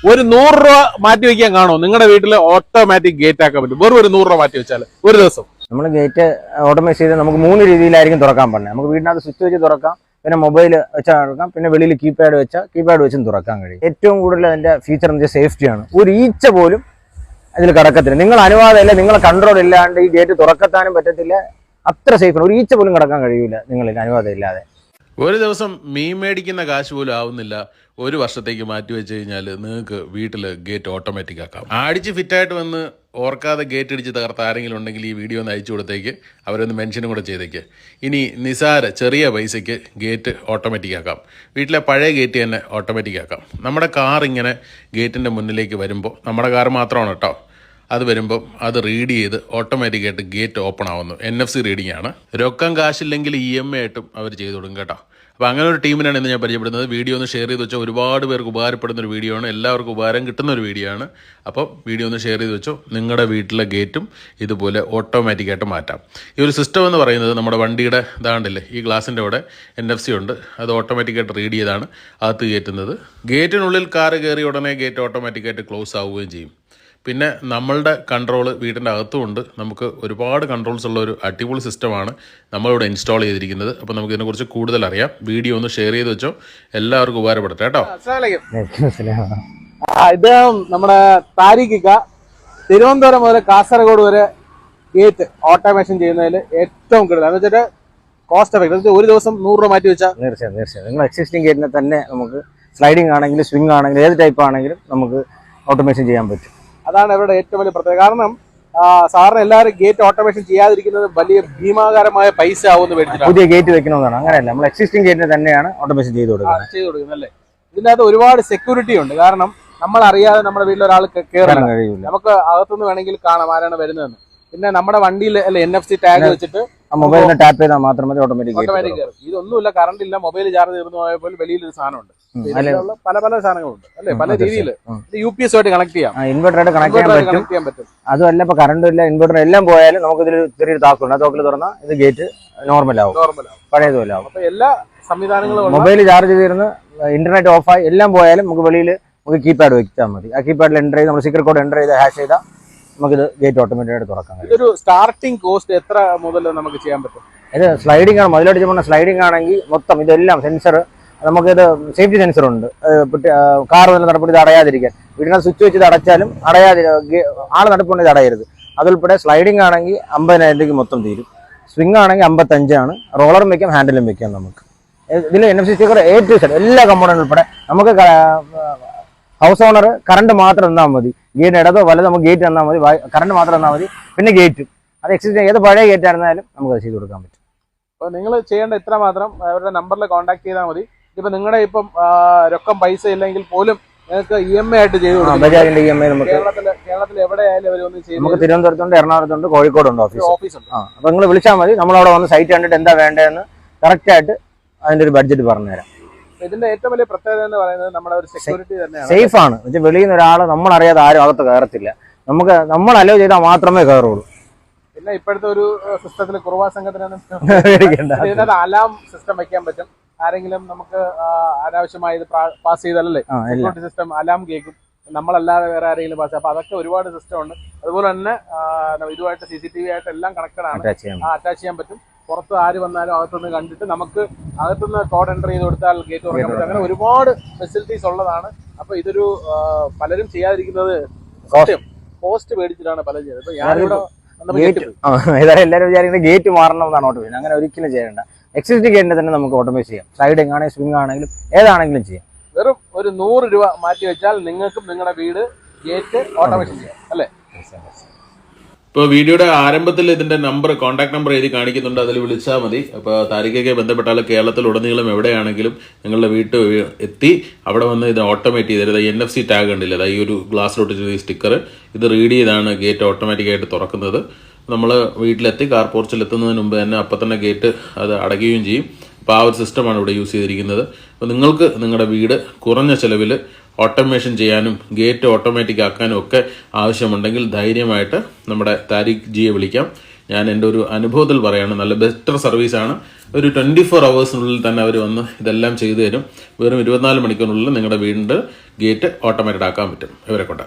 ഒരു 100 രൂപ മാറ്റി വെക്കാൻ കാണോ നിങ്ങളുടെ വീട്ടിൽ ഓട്ടോമാറ്റിക് ഗേറ്റ് ആക്കാൻ പറ്റും? വെറും ഒരു 100 രൂപ മാറ്റി വെച്ചാൽ ഒരു ദിവസം നമ്മൾ ഗേറ്റ് ഓട്ടോമൈസ് ചെയ്ത് നമുക്ക് 3 രീതിയിലായിരിക്കും തുറക്കാൻ പറഞ്ഞത്. നമുക്ക് വീടിനകത്ത് സ്വിച്ച് വെച്ച് തുറക്കാം, പിന്നെ മൊബൈൽ വെച്ചാൽ തുറക്കാം, പിന്നെ വെളിയിൽ കീപാഡ് വെച്ചും തുറക്കാൻ കഴിയും. ഏറ്റവും കൂടുതൽ അതിന്റെ ഫീച്ചർ എന്ന് വെച്ചാൽ സേഫ്റ്റിയാണ്. ഒരു ഈച്ച പോലും അതിൽ കടക്കത്തില്ല. നിങ്ങൾ അനുവാദമില്ല, നിങ്ങളെ കൺട്രോൾ ഇല്ലാണ്ട് ഈ ഗേറ്റ് തുറക്കത്താനും പറ്റത്തില്ല. അത്ര സേഫാണ്. ഒരു ഈച്ച പോലും കടക്കാൻ കഴിയില്ല നിങ്ങൾക്ക് അനുവാദം ഇല്ലാതെ. ഒരു ദിവസം മീൻ മേടിക്കുന്ന കാശ് പോലും ആവുന്നില്ല. ഒരു വർഷത്തേക്ക് മാറ്റി വെച്ച് കഴിഞ്ഞാൽ നിങ്ങൾക്ക് വീട്ടിൽ ഗേറ്റ് ഓട്ടോമാറ്റിക് ആക്കാം. അടിച്ച് ഫിറ്റായിട്ട് വന്ന് ഓർക്കാതെ ഗേറ്റ് ഇടിച്ച് തകർത്ത ആരെങ്കിലും ഉണ്ടെങ്കിൽ ഈ വീഡിയോ ഒന്ന് അയച്ചു കൊടുത്തേക്ക്, അവരൊന്ന് മെൻഷനും കൂടെ ചെയ്തേക്ക്. ഇനി ചെറിയ പൈസയ്ക്ക് ഗേറ്റ് ഓട്ടോമാറ്റിക് ആക്കാം. വീട്ടിലെ പഴയ ഗേറ്റ് തന്നെ ഓട്ടോമാറ്റിക് ആക്കാം. നമ്മുടെ കാർ ഇങ്ങനെ ഗേറ്റിൻ്റെ മുന്നിലേക്ക് വരുമ്പോൾ, നമ്മുടെ കാർ മാത്രമാണ് കേട്ടോ, അത് വരുമ്പം അത് റീഡ് ചെയ്ത് ഓട്ടോമാറ്റിക്കായിട്ട് ഗേറ്റ് ഓപ്പൺ ആവുന്നു. NFC റീഡിംഗ് ആണ്. രൊക്കം കാശില്ലെങ്കിൽ EMI ആയിട്ടും അവർ ചെയ്തു കൊടുക്കും കേട്ടോ. അപ്പോൾ അങ്ങനെ ഒരു ടീമിനാണ് ഇന്ന് ഞാൻ പരിചയപ്പെടുന്നത്. വീഡിയോ ഒന്ന് ഷെയർ ചെയ്ത് വെച്ചോ. ഒരുപാട് പേർക്ക് ഉപകാരപ്പെടുന്ന ഒരു വീഡിയോ ആണ്. എല്ലാവർക്കും ഉപകാരം കിട്ടുന്ന ഒരു വീഡിയോ ആണ്. അപ്പോൾ വീഡിയോ ഒന്ന് ഷെയർ ചെയ്ത് വെച്ചോ. നിങ്ങളുടെ വീട്ടിലെ ഗേറ്റും ഇതുപോലെ ഓട്ടോമാറ്റിക്കായിട്ട് മാറ്റാം. ഈ ഒരു സിസ്റ്റം എന്ന് പറയുന്നത് നമ്മുടെ വണ്ടിയുടെ ഇതാണ്ടില്ലേ, ഈ ഗ്ലാസിൻ്റെ അവിടെ NFC ഉണ്ട്. അത് ഓട്ടോമാറ്റിക്കായിട്ട് റീഡ് ചെയ്താണ് അകത്ത് കയറ്റുന്നത്. ഗേറ്റിനുള്ളിൽ കാറ് കയറി ഉടനെ ഗേറ്റ് ഓട്ടോമാറ്റിക്കായിട്ട് ക്ലോസ് ആവുകയും ചെയ്യും. പിന്നെ നമ്മളുടെ കൺട്രോൾ വീട്ടിൻ്റെ അകത്തുമുണ്ട്. നമുക്ക് ഒരുപാട് കൺട്രോൾസ് ഉള്ള ഒരു അടിപൊളി സിസ്റ്റമാണ് നമ്മളിവിടെ ഇൻസ്റ്റാൾ ചെയ്തിരിക്കുന്നത്. അപ്പോൾ നമുക്ക് ഇതിനെക്കുറിച്ച് കൂടുതൽ അറിയാം. വീഡിയോ ഒന്ന് ഷെയർ ചെയ്ത് വെച്ചോ. എല്ലാവർക്കും ഉപകാരപ്പെടട്ടെ കേട്ടോ. ഇത് നമ്മുടെ താരിഖിക്ക തിരുവനന്തപുരം മുതൽ കാസർഗോഡ് വരെ ഗേറ്റ് ഓട്ടോമേഷൻ ചെയ്യുന്നതിൽ ഏറ്റവും കൂടുതൽ എന്ന് വെച്ചിട്ട് കോസ്റ്റ് എഫക്ട്. ഒരു ദിവസം 100 രൂപ മാറ്റി വെച്ചാൽ തീർച്ചയായും നിങ്ങൾ എക്സിസ്റ്റിംഗ് ഗേറ്റിനെ തന്നെ നമുക്ക് സ്ലൈഡിംഗ് ആണെങ്കിലും സ്വിംഗ് ആണെങ്കിലും ഏത് ടൈപ്പ് ആണെങ്കിലും നമുക്ക് ഓട്ടോമേഷൻ ചെയ്യാൻ പറ്റും. അതാണ് ഇവരുടെ ഏറ്റവും വലിയ പ്രത്യേകത. കാരണം സാറിന് എല്ലാവരും ഗേറ്റ് ഓട്ടോമേഷൻ ചെയ്യാതിരിക്കുന്നത് വലിയ ഭീമാകാരമായ പൈസ ആവുമെന്ന് മേടിച്ചിട്ടാണ് പുതിയ ഗേറ്റ് വെക്കണമെന്നാണ്. അങ്ങനെയല്ല, നമ്മൾ എക്സിസ്റ്റിംഗ് ഗേറ്റിനെ തന്നെയാണ് ഓട്ടോമേഷൻ ചെയ്ത് കൊടുക്കുന്നത് അല്ലേ. ഇതിന്റെ അകത്ത് ഒരുപാട് സെക്യൂരിറ്റി ഉണ്ട്. കാരണം നമ്മൾ അറിയാതെ നമ്മുടെ വീട്ടിൽ ഒരാൾ കയറാൻ കഴിയില്ല. നമുക്ക് അകത്തുനിന്ന് വേണമെങ്കിൽ കാണാം ആരാണ് വരുന്നതെന്ന്. പിന്നെ നമ്മുടെ വണ്ടിയിൽ NFC ടാഗ് വെച്ചിട്ട് മൊബൈലിനെ ടാപ്പ് ചെയ്താൽ മാത്രമേ ഓട്ടോമാറ്റിക് കയറും. ഇതൊന്നുമില്ല, കറണ്ട് ഇല്ല, മൊബൈൽ ചാർജ് തീർന്നു പോയപ്പോൾ വെളിയിലൊരു സാധനമുണ്ട്. പല സാധനങ്ങളുണ്ട് അല്ലെ, പല രീതിയിൽ UPS ആയിട്ട് കണക്ട് ചെയ്യാം, ഇൻവെർട്ടറായിട്ട് കണക്ട് ചെയ്യാൻ പറ്റും. അതുമല്ല, ഇപ്പൊ കറണ്ട് ഇല്ല, ഇൻവെർട്ടർ എല്ലാം പോയാലും നമുക്ക് ഇതിൽ ചെറിയൊരു താക്കുണ്ട്. ആ തോക്കിൽ തുറന്നാൽ ഇത് ഗേറ്റ് നോർമൽ ആവും, പഴയതുപോലെ ആവും. അപ്പൊ എല്ലാ സംവിധാനങ്ങളും മൊബൈൽ ചാർജ് തീർന്ന് ഇന്റർനെറ്റ് ഓഫായി എല്ലാം പോയാലും നമുക്ക് വെളിയിൽ നമുക്ക് കീപാഡ് വെച്ചാൽ മതി. ആ കീപാഡിൽ എൻ്റർ ചെയ്ത് നമ്മൾ സീക്രട്ട് കോഡ് എൻ്റർ ചെയ്ത് ഹാഷ് ചെയ്താൽ നമുക്കിത് ഗേറ്റ് ഓട്ടോമാറ്റിക്കായിട്ട് തുറക്കാം. ഇതൊരു സ്റ്റാർട്ടിംഗ് കോസ്റ്റ് എത്ര മുതൽ നമുക്ക് ചെയ്യാൻ പറ്റും? ഇത് സ്ലൈഡിംഗ് ആണ്. മതിലോട്ട് പറഞ്ഞ സ്ലൈഡിംഗ് ആണെങ്കിൽ മൊത്തം ഇതെല്ലാം സെൻസർ, നമുക്കിത് സേഫ്റ്റി സെൻസർ ഉണ്ട്. കാർ വല്ല നടപ്പിൽ ഇത് അടയാതിരിക്കാൻ വീടിനകത്ത് സ്വിച്ച് വെച്ച് ഇത് അടച്ചാലും ആള് നടപ്പുണ്ട് ഇത് അടയരുത്. അതുൾപ്പെടെ സ്ലൈഡിംഗ് ആണെങ്കിൽ 50,000 രൂപയ്ക്ക് മൊത്തം തീരും. സ്വിംഗ് ആണെങ്കിൽ 55 ആണ്. റോളറും വെക്കാം, ഹാൻഡിലും വെക്കാം. നമുക്ക് ഇതിൽ NFC sticker A to Z എല്ലാ കമ്പോണന്റ് ഉൾപ്പെടെ. നമുക്ക് ഹൗസ് ഓണർ കറണ്ട് മാത്രം തന്നാൽ മതി. ഗേറ്റ് ഇടതോ വലതോ നമുക്ക് ഗേറ്റ് തന്നാൽ മതി, കറണ്ട് മാത്രം തന്നാൽ മതി. പിന്നെ ഗേറ്റും അത് എക്സിസ്റ്റ് ഏത് പഴയ ഗേറ്റ് ആയിരുന്നാലും നമുക്ക് അത് ചെയ്ത് കൊടുക്കാൻ പറ്റും. അപ്പോൾ നിങ്ങൾ ചെയ്യേണ്ട ഇത്ര മാത്രം, അവരുടെ നമ്പറിൽ കോൺടാക്ട് ചെയ്താൽ മതി. ഇപ്പം നിങ്ങളുടെ ഇപ്പം രൊക്കം പൈസ ഇല്ലെങ്കിൽ പോലും നിങ്ങൾക്ക് EMI ആയിട്ട് ചെയ്ത് കൊടുക്കാം. ബജാജിന്റെ EMI നമുക്ക് കേരളത്തിൽ എവിടെയായാലും അവരൊന്നും ചെയ്യും. നമുക്ക് തിരുവനന്തപുരത്തുണ്ട്, എറണാകുളത്തുണ്ട്, കോഴിക്കോടുണ്ട് ഓഫീസ് ഉണ്ട്. അപ്പൊ നിങ്ങൾ വിളിച്ചാൽ മതി. നമ്മളവിടെ വന്ന് സൈറ്റ് കണ്ടിട്ട് എന്താ വേണ്ടതെന്ന് കറക്റ്റ് ആയിട്ട് അതിന്റെ ഒരു ബഡ്ജറ്റ് പറഞ്ഞുതരാം. ഇതിന്റെ ഏറ്റവും വലിയ പ്രത്യേകത എന്ന് പറയുന്നത് നമ്മുടെ ഒരു സെക്യൂരിറ്റി തന്നെയാണ്. സേഫ് ആണ്. വെളിയിൽ നിന്ന് ഒരാൾ നമ്മളറിയാതെ ആരും അകത്ത് കയറത്തില്ല. നമ്മൾ അലോ ചെയ്താൽ മാത്രമേ കയറുള്ളൂ. പിന്നെ ഇപ്പോഴത്തെ ഒരു സിസ്റ്റത്തിൽ കുറുവാ സംഘത്തിന് അലാം സിസ്റ്റം വെക്കാൻ പറ്റും. ആരെങ്കിലും നമുക്ക് അനാവശ്യമായി ഇത് പാസ് ചെയ്താലല്ലേ സെക്യൂരിറ്റി സിസ്റ്റം അലാം കേൾക്കും. നമ്മളല്ലാതെ വേറെ ആരെങ്കിലും പാസ്. അപ്പൊ അതൊക്കെ ഒരുപാട് സിസ്റ്റം ഉണ്ട്. അതുപോലെ തന്നെ ഇതുമായിട്ട് CCTV ആയിട്ട് എല്ലാം കണക്റ്റഡ് ആണ്, അറ്റാച്ച് ചെയ്യാൻ പറ്റും. പുറത്ത് ആര് വന്നാലും അകത്തുനിന്ന് കണ്ടിട്ട് നമുക്ക് അകത്തുനിന്ന് കോഡ് എൻ്റർ ചെയ്ത് കൊടുത്താൽ ഗേറ്റ് തുറക്കാൻ പറ്റും. അങ്ങനെ ഒരുപാട് ഫെസിലിറ്റീസ് ഉള്ളതാണ്. അപ്പൊ ഇതൊരു പലരും ചെയ്യാതിരിക്കുന്നത് കോസ്റ്റ് മേടിച്ചിട്ടാണ് പലരും ചെയ്യുന്നത്. ഇപ്പൊ ഞാനിവിടെ എല്ലാവരും വിചാരിക്കുന്നത് ഗേറ്റ് മാറണം എന്നാണ് ഓട്ടോമേഷൻ. അങ്ങനെ ഒരിക്കലും ചെയ്യേണ്ട. എക്സിസ്റ്റിംഗ് ഗേറ്റിനെ തന്നെ നമുക്ക് ഓട്ടോമേറ്റ് ചെയ്യാം. സ്ലൈഡിംഗ് ആണെങ്കിലും സ്വിംഗ് ആണെങ്കിലും ഏതാണെങ്കിലും ചെയ്യാം. വെറും ഒരു 100 രൂപ മാറ്റി വെച്ചാൽ നിങ്ങൾക്കും നിങ്ങളുടെ വീട് ഗേറ്റ് ഓട്ടോമേഷൻ ചെയ്യാം അല്ലേ. ഇപ്പോൾ വീഡിയോയുടെ ആരംഭത്തിൽ ഇതിന്റെ കോൺടാക്ട് നമ്പർ എഴുതി കാണിക്കുന്നുണ്ട്, അതിൽ വിളിച്ചാൽ മതി. അപ്പോൾ താരിഖയ്ക്ക് ബന്ധപ്പെട്ടാൽ കേരളത്തിലുടനീളം എവിടെയാണെങ്കിലും നിങ്ങളുടെ വീട്ടിൽ എത്തി അവിടെ വന്ന് ഇത് ഓട്ടോമേറ്റ് ചെയ്തത്. NFC ടാഗ് ഉണ്ടല്ലേ, അതായത് ഈ ഒരു ഗ്ലാസ്സിലൊട്ടിച്ച ഈ സ്റ്റിക്കർ, ഇത് റീഡ് ചെയ്താണ് ഗേറ്റ് ഓട്ടോമാറ്റിക്കായിട്ട് തുറക്കുന്നത്. നമ്മൾ വീട്ടിലെത്തി കാർ പോർച്ചിൽ എത്തുന്നതിന് മുമ്പ് തന്നെ അപ്പം തന്നെ ഗേറ്റ് അത് അടയ്ക്കുകയും ചെയ്യും. അപ്പോൾ ആ ഒരു സിസ്റ്റമാണ് ഇവിടെ യൂസ് ചെയ്തിരിക്കുന്നത്. അപ്പോൾ നിങ്ങൾക്ക് നിങ്ങളുടെ വീട് കുറഞ്ഞ ചിലവിൽ ഓട്ടോമേഷൻ ചെയ്യാനും ഗേറ്റ് ഓട്ടോമാറ്റിക് ആക്കാനും ഒക്കെ ആവശ്യമുണ്ടെങ്കിൽ ധൈര്യമായിട്ട് നമ്മുടെ താരിഖ് ജിയെ വിളിക്കാം. ഞാൻ എൻ്റെ ഒരു അനുഭവത്തിൽ പറയാണ്, നല്ല ബെറ്റർ സർവീസാണ്. ഒരു 24 hours തന്നെ അവർ വന്ന് ഇതെല്ലാം ചെയ്തു തരും. വെറും 24 മണിക്കൂറിനുള്ളിൽ നിങ്ങളുടെ വീടിൻ്റെ ഗേറ്റ് ഓട്ടോമാറ്റഡ് ആക്കാൻ പറ്റും ഇവരെ കൊണ്ട്.